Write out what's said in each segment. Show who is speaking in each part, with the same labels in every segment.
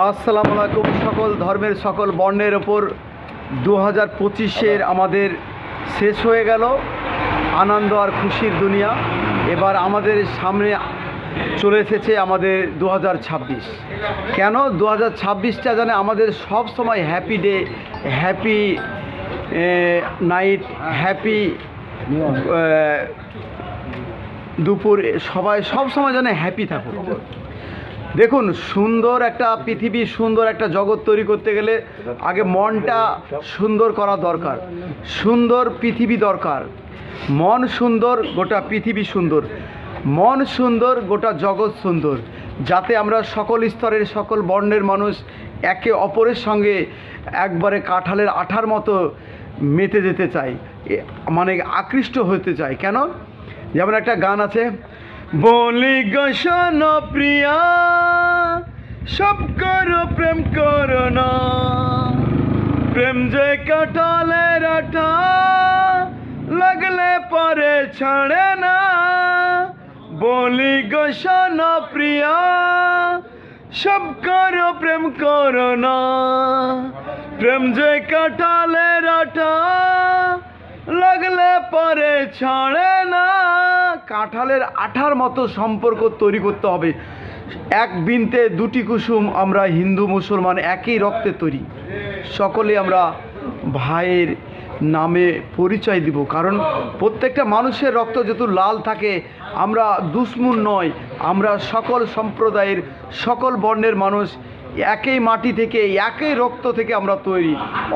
Speaker 1: আসসালামু আলাইকুম। সকল ধর্মের সকল বর্ণের ওপর 2025-এর আমাদের শেষ হয়ে গেল আনন্দ আর খুশির দুনিয়া। এবার আমাদের সামনে চলে এসেছে আমাদের 2026। কেন 2026টা জানে আমাদের সব সময় happy day, happy night, happy দুপুর, সবাই সব সময় যেন হ্যাপি থাকুক। দেখুন, সুন্দর একটা পৃথিবী, সুন্দর একটা জগৎ তৈরি করতে গেলে আগে মনটা সুন্দর করা দরকার। সুন্দর পৃথিবী দরকার। মন সুন্দর, গোটা পৃথিবী সুন্দর। মন সুন্দর, গোটা জগৎ সুন্দর। যাতে আমরা সকল স্তরের সকল বর্ণের মানুষ একে অপরের সঙ্গে একবারে কাঁঠালের আঠার মতো মেতে যেতে চাই, মানে আকৃষ্ট হতে চাই। কেন? যেমন একটা গান আছে, বলি গসন প্রিয়া সব করো প্রেম করো না, প্রেম যে কাঁঠালের আঠা লাগলে পরে ছাড়ে না। বলি গসন প্রিয়া সব করো প্রেম করো না, প্রেম যে কাঁঠালের আঠা লাগলে পরে ছাড়ে না। কাঁঠালের আঠার মতো সম্পর্ক তৈরি করতে হবে। এক বৃন্তে দুটি কুসুম। আমরা হিন্দু মুসলমান একই রক্তে তৈরি, সকলে আমরা ভাইয়ের নামে পরিচয় দিব। কারণ প্রত্যেকটা মানুষের রক্ত যেহেতু লাল থাকে, আমরা দুশ্মন নয়, আমরা সকল সম্প্রদায়ের সকল বর্ণের মানুষ একই মাটি থেকে, একই রক্ত থেকে আমরা তৈরি।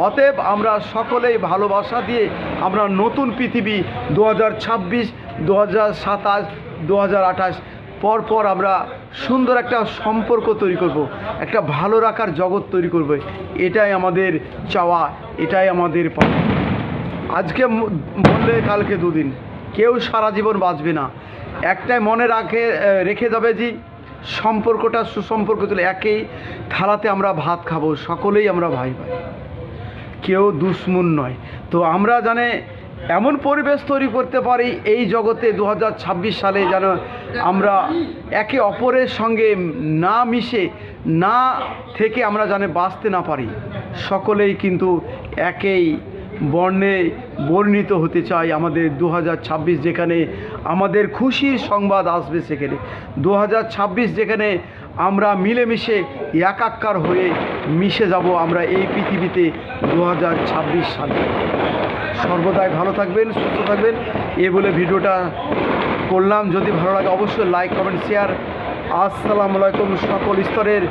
Speaker 1: অতএব আমরা সকলেই ভালোবাসা দিয়ে আমরা নতুন পৃথিবী 2026, 2027, 2028 পরপর আমরা সুন্দর একটা সম্পর্ক তৈরি করব, একটা ভালো রাখার জগৎ তৈরি করব। এটাই আমাদের চাওয়া, এটাই আমাদের পাওয়া। আজকে বললে কালকে দুদিন, কেউ সারা জীবন বাঁচবে না। একটাই মনে রেখে যাবে যে সম্পর্কটা সুসম্পর্ক চলে, একই থালাতে আমরা ভাত খাবো, সকলেই আমরা ভাই ভাই, কেউ দুশ্মন নয়। তো আমরা জানে এমন পরিবেশ তৈরি করতে পারি এই জগতে 2026 সালে, যেন আমরা একে অপরের সঙ্গে না মিশে না থেকে আমরা জানে বাঁচতে না পারি। সকলেই কিন্তু একই বর্ণে বর্ণিত হতে চাই। আমাদের 2026 যেখানে আমাদের খুশির সংবাদ আসবে, সেখানে 2026 যেখানে আমরা মিলেমিশে একাকার হয়ে মিশে যাব আমরা এই পৃথিবীতে 2026 সালে। সর্বদাই ভালো থাকবেন, সুস্থ থাকবেন, এ বলে ভিডিওটা করলাম। যদি ভালো লাগে অবশ্যই লাইক, কমেন্ট, শেয়ার। আসসালামু আলাইকুম। সকল স্তরের